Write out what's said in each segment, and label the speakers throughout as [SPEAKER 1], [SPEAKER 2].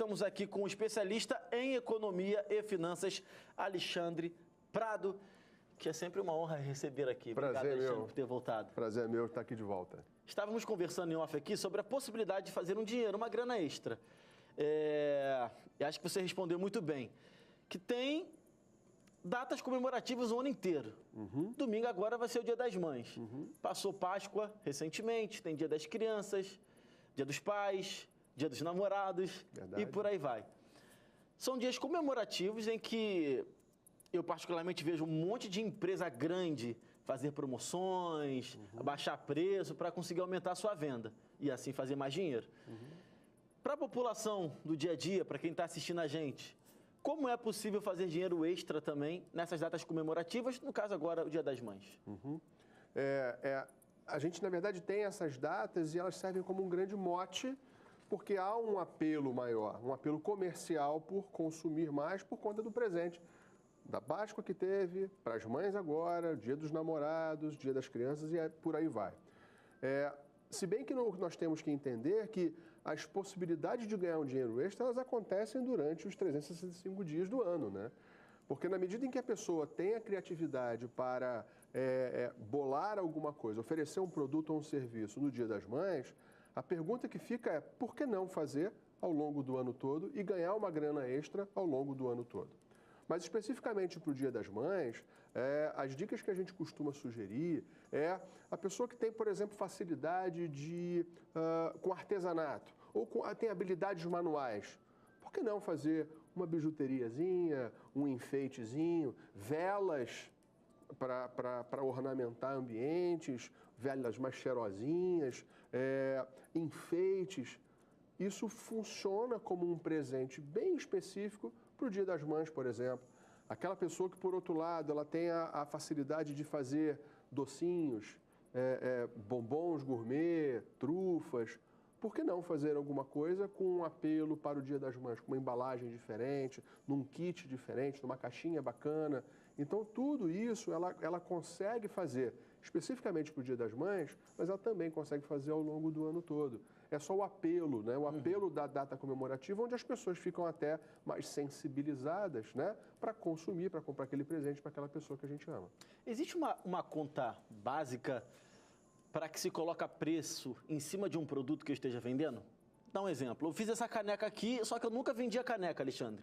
[SPEAKER 1] estamos aqui com o especialista em economia e finanças, Alexandre Prado, que é sempre uma honra receber aqui.
[SPEAKER 2] Prazer,
[SPEAKER 1] obrigado, Alexandre, por ter voltado.
[SPEAKER 2] Prazer meu estar aqui de volta.
[SPEAKER 1] Estávamos conversando em off aqui sobre a possibilidade de fazer um dinheiro, uma grana extra. E acho que você respondeu muito bem. Que tem datas comemorativas o ano inteiro. Domingo agora vai ser o Dia das Mães. Passou Páscoa recentemente, tem Dia das Crianças, Dia dos Pais, Dia dos Namorados. Verdade. E por aí vai. São dias comemorativos em que eu particularmente vejo um monte de empresa grande fazer promoções, abaixar preço para conseguir aumentar a sua venda e assim fazer mais dinheiro. Para a população do dia a dia, para quem está assistindo a gente, como é possível fazer dinheiro extra também nessas datas comemorativas, no caso agora o Dia das Mães?
[SPEAKER 2] A gente, na verdade, tem essas datas e elas servem como um grande mote, porque há um apelo maior, um apelo comercial por consumir mais por conta do presente. Da Páscoa que teve, para as mães agora, Dia dos Namorados, Dia das Crianças e por aí vai. Se bem que nós temos que entender que as possibilidades de ganhar um dinheiro extra, elas acontecem durante os 365 dias do ano, né? Porque na medida em que a pessoa tem a criatividade para bolar alguma coisa, oferecer um produto ou um serviço no Dia das Mães, a pergunta que fica é por que não fazer ao longo do ano todo e ganhar uma grana extra ao longo do ano todo? Mas especificamente para o Dia das Mães, as dicas que a gente costuma sugerir é a pessoa que tem, por exemplo, facilidade com artesanato ou tem habilidades manuais. Por que não fazer uma bijuteriazinha, um enfeitezinho, velas para ornamentar ambientes, velas mais cheirosinhas, enfeites. Isso funciona como um presente bem específico para o Dia das Mães, por exemplo. Aquela pessoa que, por outro lado, ela tem a facilidade de fazer docinhos, bombons gourmet, trufas. Por que não fazer alguma coisa com um apelo para o Dia das Mães, com uma embalagem diferente, num kit diferente, numa caixinha bacana? Então, tudo isso ela consegue fazer especificamente para o Dia das Mães, mas ela também consegue fazer ao longo do ano todo. É só o apelo, né? O apelo da data comemorativa, onde as pessoas ficam até mais sensibilizadas, né? Para consumir, para comprar aquele presente para aquela pessoa que a gente ama.
[SPEAKER 1] Existe uma conta básica para que se coloque preço em cima de um produto que eu esteja vendendo? Dá um exemplo. Eu fiz essa caneca aqui, só que eu nunca vendi a caneca, Alexandre.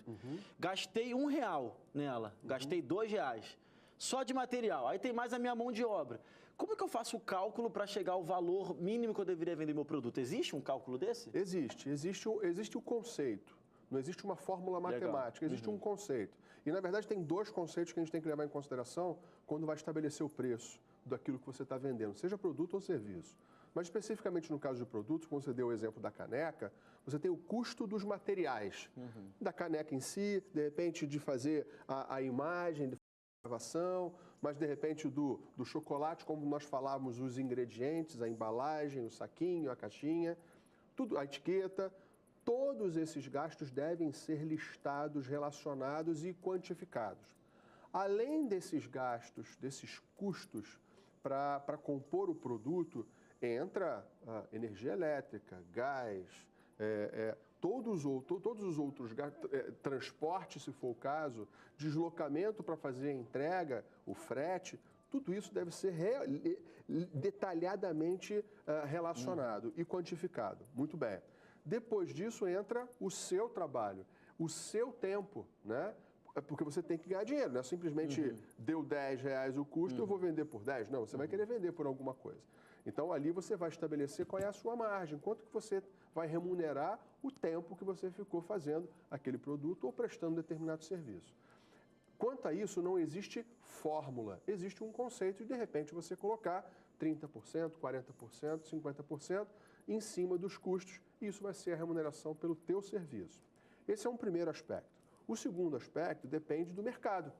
[SPEAKER 1] Gastei R$1 nela, gastei R$2. Só de material. Aí tem mais a minha mão de obra. Como é que eu faço o cálculo para chegar ao valor mínimo que eu deveria vender meu produto? Existe um cálculo desse?
[SPEAKER 2] Existe o conceito. Não existe uma fórmula matemática, existe um conceito. E, na verdade, tem dois conceitos que a gente tem que levar em consideração quando vai estabelecer o preço daquilo que você está vendendo, seja produto ou serviço. Mas, especificamente no caso de produtos, como você deu o exemplo da caneca, você tem o custo dos materiais. Da caneca em si, de repente, de fazer a imagem, de gravação, mas de repente do chocolate, como nós falávamos, os ingredientes, a embalagem, o saquinho, a caixinha, tudo, a etiqueta, todos esses gastos devem ser listados, relacionados e quantificados. Além desses gastos, desses custos para compor o produto, entra energia elétrica, gás, todos os outros gastos, transporte, se for o caso, deslocamento para fazer a entrega, o frete, tudo isso deve ser detalhadamente relacionado e quantificado. Muito bem. Depois disso entra o seu trabalho, o seu tempo, né? Porque você tem que ganhar dinheiro, não é simplesmente deu R$10 o custo, eu vou vender por 10. Não, você vai querer vender por alguma coisa. Então, ali você vai estabelecer qual é a sua margem, quanto que você vai remunerar o tempo que você ficou fazendo aquele produto ou prestando determinado serviço. Quanto a isso, não existe fórmula, existe um conceito de, de repente, você colocar 30%, 40%, 50% em cima dos custos, e isso vai ser a remuneração pelo teu serviço. Esse é um primeiro aspecto. O segundo aspecto depende do mercado,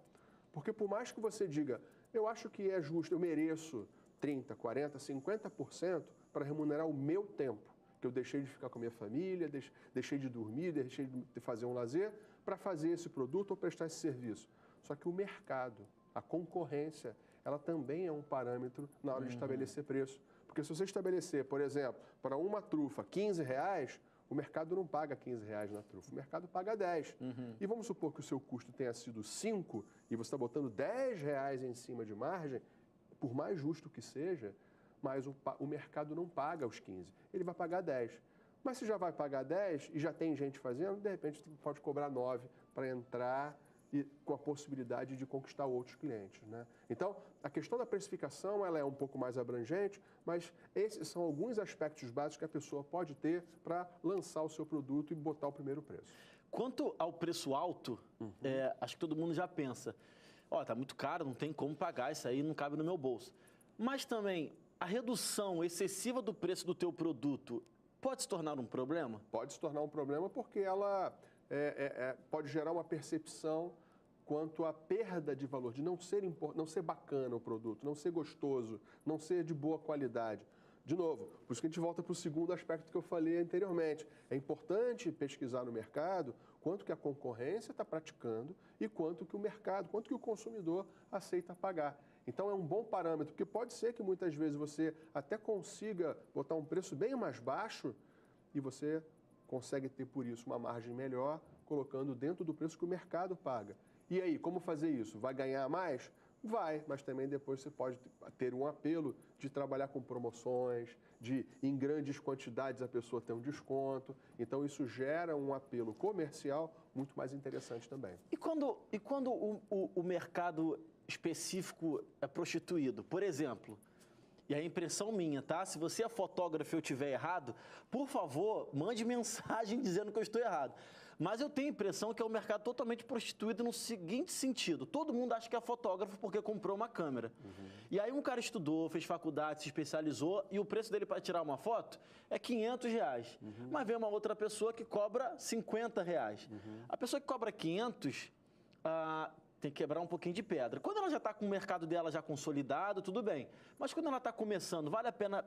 [SPEAKER 2] porque por mais que você diga, eu acho que é justo, eu mereço 30%, 40%, 50% para remunerar o meu tempo, que eu deixei de ficar com a minha família, deixei de dormir, deixei de fazer um lazer, para fazer esse produto ou prestar esse serviço. Só que o mercado, a concorrência, ela também é um parâmetro na hora de estabelecer preço. Porque se você estabelecer, por exemplo, para uma trufa R$15, O mercado não paga R$15 na trufa, o mercado paga 10. E vamos supor que o seu custo tenha sido 5 e você está botando R$10 em cima de margem, por mais justo que seja, mas o mercado não paga os 15, ele vai pagar 10. Mas se já vai pagar 10 e já tem gente fazendo, de repente você pode cobrar 9 para entrar e com a possibilidade de conquistar outros clientes, né? Então, a questão da precificação ela é um pouco mais abrangente, mas esses são alguns aspectos básicos que a pessoa pode ter para lançar o seu produto e botar o primeiro preço.
[SPEAKER 1] Quanto ao preço alto, acho que todo mundo já pensa, tá muito caro, não tem como pagar, isso aí não cabe no meu bolso. Mas também, a redução excessiva do preço do teu produto pode se tornar um problema?
[SPEAKER 2] Pode se tornar um problema porque ela pode gerar uma percepção quanto à perda de valor, de não ser bacana o produto, não ser gostoso, não ser de boa qualidade. De novo, por isso que a gente volta para o segundo aspecto que eu falei anteriormente. É importante pesquisar no mercado quanto que a concorrência está praticando e quanto que o mercado, quanto que o consumidor aceita pagar. Então é um bom parâmetro, porque pode ser que muitas vezes você até consiga botar um preço bem mais baixo e você consegue ter por isso uma margem melhor, colocando dentro do preço que o mercado paga. E aí, como fazer isso? Vai ganhar mais? Vai, mas também depois você pode ter um apelo de trabalhar com promoções, de em grandes quantidades a pessoa ter um desconto. Então isso gera um apelo comercial muito mais interessante também.
[SPEAKER 1] E quando o mercado específico é prostituído? Por exemplo, e a impressão minha, tá? Se você é fotógrafo e eu estiver errado, por favor, mande mensagem dizendo que eu estou errado. Mas eu tenho a impressão que é um mercado totalmente prostituído no seguinte sentido. Todo mundo acha que é fotógrafo porque comprou uma câmera. E aí um cara estudou, fez faculdade, se especializou e o preço dele para tirar uma foto é R$500. Mas vem uma outra pessoa que cobra R$50. A pessoa que cobra 500... tem que quebrar um pouquinho de pedra. Quando ela já está com o mercado dela já consolidado, tudo bem. Mas quando ela está começando, vale a pena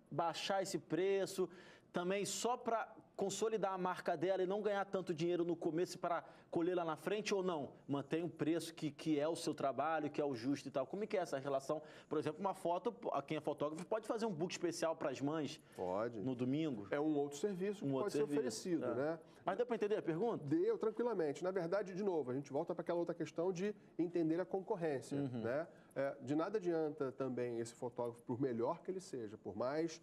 [SPEAKER 1] baixar esse preço também só para consolidar a marca dela e não ganhar tanto dinheiro no começo para colher lá na frente ou não? Mantém o preço que é o seu trabalho, que é o justo e tal. Como é que é essa relação? Por exemplo, uma foto, quem é fotógrafo pode fazer um book especial para as mães
[SPEAKER 2] Pode.
[SPEAKER 1] No domingo?
[SPEAKER 2] É um outro serviço que pode ser oferecido, né?
[SPEAKER 1] Mas deu para entender a pergunta?
[SPEAKER 2] Deu, tranquilamente. Na verdade, de novo, a gente volta para aquela outra questão de entender a concorrência, né? De nada adianta também esse fotógrafo, por melhor que ele seja, por mais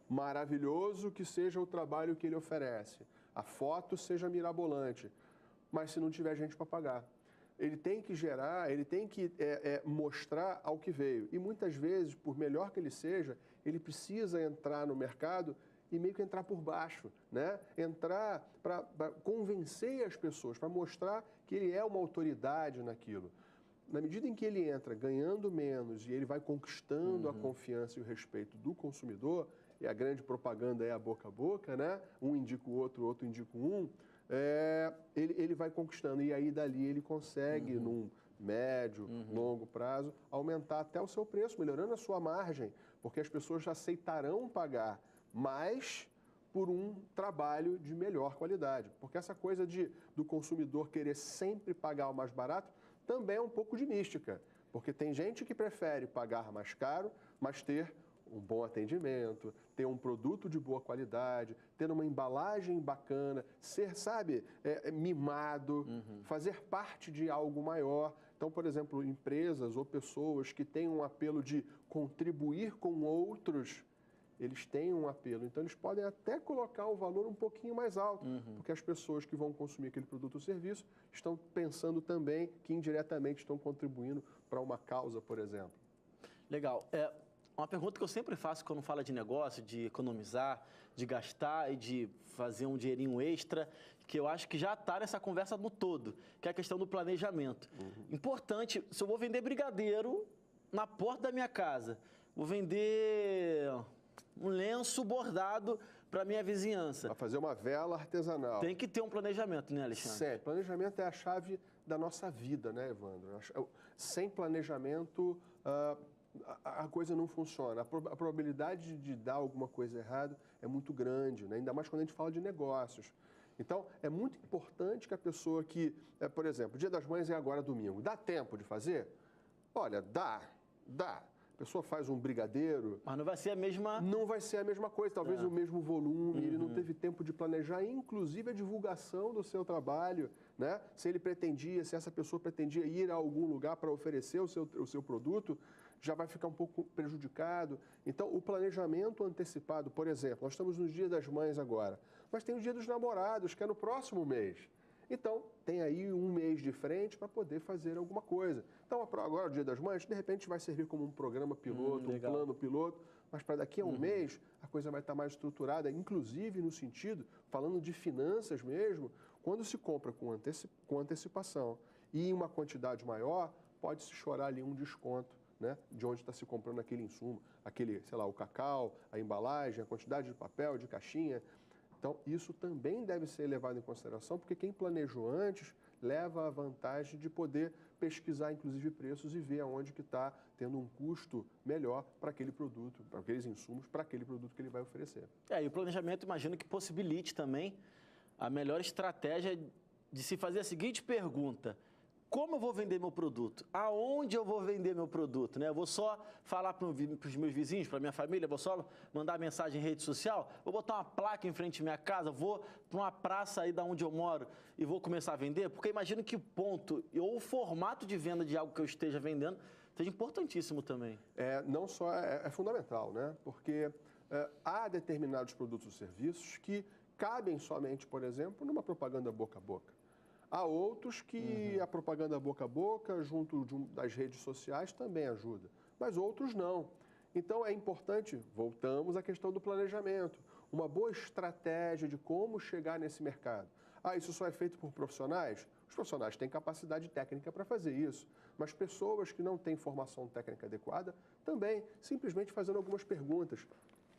[SPEAKER 2] maravilhoso que seja o trabalho que ele oferece, a foto seja mirabolante, mas se não tiver gente para pagar. Ele tem que gerar, ele tem que mostrar ao que veio. E muitas vezes, por melhor que ele seja, ele precisa entrar no mercado e meio que entrar por baixo, né? Entrar para convencer as pessoas, para mostrar que ele é uma autoridade naquilo. Na medida em que ele entra ganhando menos e ele vai conquistando a confiança e o respeito do consumidor, e a grande propaganda é a boca, né? Um indica o outro, o outro indica um, ele vai conquistando. E aí, dali, ele consegue, num médio, longo prazo, aumentar até o seu preço, melhorando a sua margem, porque as pessoas já aceitarão pagar mais por um trabalho de melhor qualidade. Porque essa coisa do consumidor querer sempre pagar o mais barato também é um pouco de mística. Porque tem gente que prefere pagar mais caro, mas ter um bom atendimento, ter um produto de boa qualidade, ter uma embalagem bacana, ser, sabe, mimado, fazer parte de algo maior. Então, por exemplo, empresas ou pessoas que têm um apelo de contribuir com outros, eles têm um apelo. Então, eles podem até colocar o valor um pouquinho mais alto, porque as pessoas que vão consumir aquele produto ou serviço estão pensando também que indiretamente estão contribuindo para uma causa, por exemplo.
[SPEAKER 1] Legal. Uma pergunta que eu sempre faço quando fala de negócio, de economizar, de gastar e de fazer um dinheirinho extra, que eu acho que já está nessa conversa no todo, que é a questão do planejamento. Importante, se eu vou vender brigadeiro na porta da minha casa, vou vender um lenço bordado para minha vizinhança.
[SPEAKER 2] Para fazer uma vela artesanal.
[SPEAKER 1] Tem que ter um planejamento, né, Alexandre?
[SPEAKER 2] Sim, planejamento é a chave da nossa vida, né, Evandro? Sem planejamento, a coisa não funciona. A probabilidade de dar alguma coisa errada é muito grande, né? Ainda mais quando a gente fala de negócios. Então, é muito importante que a pessoa que, por exemplo, o Dia das Mães é agora domingo. Dá tempo de fazer? Olha, dá. A pessoa faz um brigadeiro...
[SPEAKER 1] Mas não vai ser a mesma...
[SPEAKER 2] Não vai ser a mesma coisa, talvez o mesmo volume, ele não teve tempo de planejar, inclusive a divulgação do seu trabalho, né? Se essa pessoa pretendia ir a algum lugar para oferecer o seu produto, já vai ficar um pouco prejudicado. Então, o planejamento antecipado, por exemplo, nós estamos no Dia das Mães agora, mas tem o Dia dos Namorados, que é no próximo mês. Então, tem aí um mês de frente para poder fazer alguma coisa. Então, agora o Dia das Mães, de repente vai servir como um programa piloto, um plano piloto, mas para daqui a um mês a coisa vai estar mais estruturada, inclusive no sentido, falando de finanças mesmo, quando se compra com antecipação e em uma quantidade maior, pode-se chorar ali um desconto, né, de onde está se comprando aquele insumo, sei lá, o cacau, a embalagem, a quantidade de papel, de caixinha. Então, isso também deve ser levado em consideração, porque quem planejou antes leva a vantagem de poder pesquisar, inclusive, preços e ver aonde que está tendo um custo melhor para aquele produto, para aqueles insumos, para aquele produto que ele vai oferecer.
[SPEAKER 1] E o planejamento, imagino que possibilite também a melhor estratégia de se fazer a seguinte pergunta: como eu vou vender meu produto? Aonde eu vou vender meu produto? Né? Eu vou só falar para os meus vizinhos, para a minha família, vou só mandar mensagem em rede social? Vou botar uma placa em frente à minha casa? Vou para uma praça aí da onde eu moro e vou começar a vender? Porque imagino que o ponto ou o formato de venda de algo que eu esteja vendendo seja importantíssimo também.
[SPEAKER 2] Não só é fundamental, né? Porque há determinados produtos ou serviços que cabem somente, por exemplo, numa propaganda boca a boca. Há outros que a propaganda boca a boca, junto das redes sociais, também ajuda, mas outros não. Então, é importante, voltamos à questão do planejamento, uma boa estratégia de como chegar nesse mercado. Isso só é feito por profissionais? Os profissionais têm capacidade técnica para fazer isso, mas pessoas que não têm formação técnica adequada também, simplesmente fazendo algumas perguntas.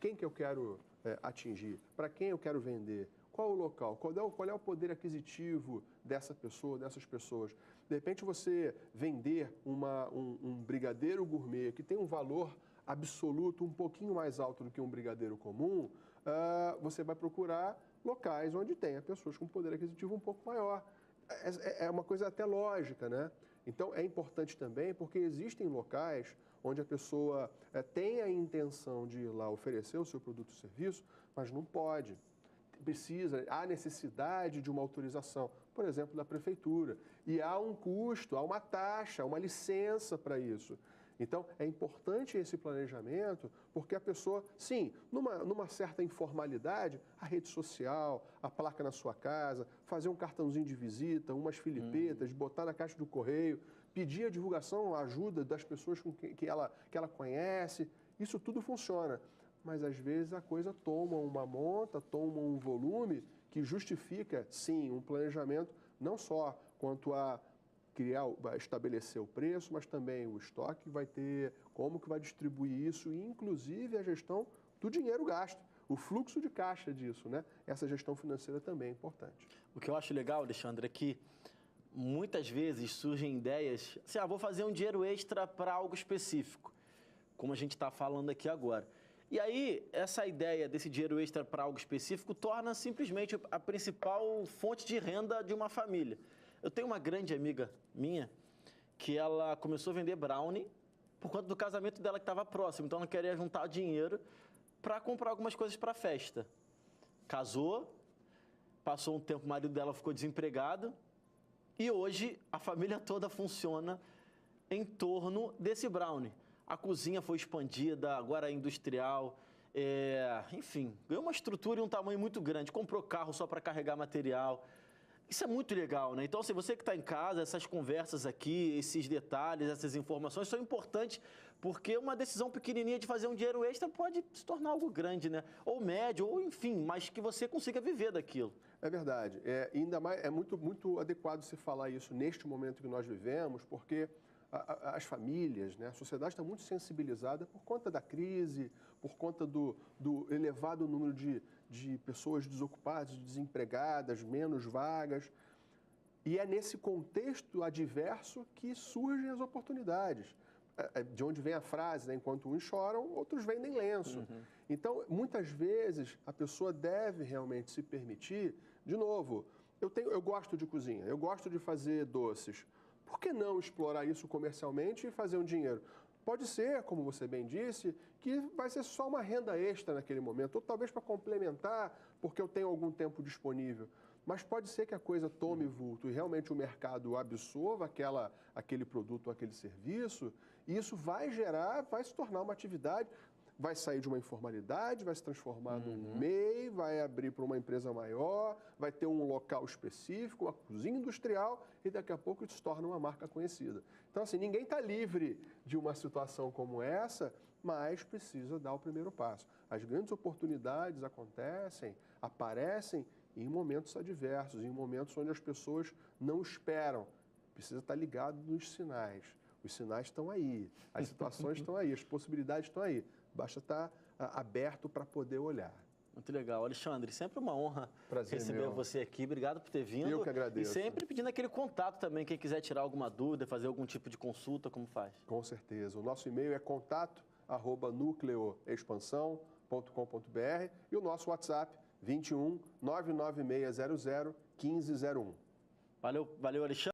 [SPEAKER 2] Quem que eu quero atingir? Para quem eu quero vender? Qual o local? Qual é o poder aquisitivo dessa pessoa, dessas pessoas? De repente, você vender um brigadeiro gourmet que tem um valor absoluto um pouquinho mais alto do que um brigadeiro comum, você vai procurar locais onde tenha pessoas com poder aquisitivo um pouco maior. É uma coisa até lógica, né? Então, é importante também porque existem locais onde a pessoa tem a intenção de ir lá oferecer o seu produto ou serviço, mas não pode. Há necessidade de uma autorização, por exemplo, da prefeitura. E há um custo, há uma taxa, uma licença para isso. Então, é importante esse planejamento, porque a pessoa, sim, numa certa informalidade, a rede social, a placa na sua casa, fazer um cartãozinho de visita, umas filipetas, botar na caixa do correio, pedir a divulgação, a ajuda das pessoas que ela conhece, isso tudo funciona. Mas, às vezes, a coisa toma uma monta, toma um volume que justifica, sim, um planejamento não só quanto a estabelecer o preço, mas também o estoque vai ter, como que vai distribuir isso, e inclusive a gestão do dinheiro gasto, o fluxo de caixa disso, né? Essa gestão financeira também é importante.
[SPEAKER 1] O que eu acho legal, Alexandre, é que muitas vezes surgem ideias, assim, vou fazer um dinheiro extra para algo específico, como a gente está falando aqui agora. E aí, essa ideia desse dinheiro extra para algo específico torna simplesmente a principal fonte de renda de uma família. Eu tenho uma grande amiga minha que ela começou a vender brownie por conta do casamento dela que estava próximo. Então, ela queria juntar dinheiro para comprar algumas coisas para a festa. Casou, passou um tempo, o marido dela ficou desempregado e hoje a família toda funciona em torno desse brownie. A cozinha foi expandida, agora é industrial, enfim, ganhou uma estrutura e um tamanho muito grande. Comprou carro só para carregar material. Isso é muito legal, né? Então, assim, você que está em casa, essas conversas aqui, esses detalhes, essas informações são importantes porque uma decisão pequenininha de fazer um dinheiro extra pode se tornar algo grande, né? Ou médio, ou enfim, mas que você consiga viver daquilo.
[SPEAKER 2] É verdade. Ainda mais, é muito, muito adequado se falar isso neste momento que nós vivemos, porque as famílias, né, a sociedade está muito sensibilizada por conta da crise, por conta do elevado número de pessoas desocupadas, desempregadas, menos vagas. E é nesse contexto adverso que surgem as oportunidades. De onde vem a frase, né, enquanto uns choram, outros vendem lenço. Então, muitas vezes, a pessoa deve realmente se permitir, de novo, eu gosto de cozinha, eu gosto de fazer doces. Por que não explorar isso comercialmente e fazer um dinheiro? Pode ser, como você bem disse, que vai ser só uma renda extra naquele momento, ou talvez para complementar, porque eu tenho algum tempo disponível. Mas pode ser que a coisa tome vulto e realmente o mercado absorva aquele produto ou aquele serviço, e isso vai se tornar uma atividade, vai sair de uma informalidade, vai se transformar num MEI, vai abrir para uma empresa maior, vai ter um local específico, uma cozinha industrial, e daqui a pouco isso se torna uma marca conhecida. Então, assim, ninguém está livre de uma situação como essa, mas precisa dar o primeiro passo. As grandes oportunidades aparecem em momentos adversos, em momentos onde as pessoas não esperam. Precisa estar ligado nos sinais. Os sinais estão aí, as situações estão aí, as possibilidades estão aí. Basta estar aberto para poder olhar.
[SPEAKER 1] Muito legal. Alexandre, sempre uma honra receber você aqui. Obrigado por ter vindo.
[SPEAKER 2] Eu que agradeço.
[SPEAKER 1] E sempre pedindo aquele contato também, quem quiser tirar alguma dúvida, fazer algum tipo de consulta, como faz?
[SPEAKER 2] Com certeza. O nosso e-mail é contato@nucleoexpansão.com.br e o nosso WhatsApp 21 99600 1501.
[SPEAKER 1] Valeu, Alexandre.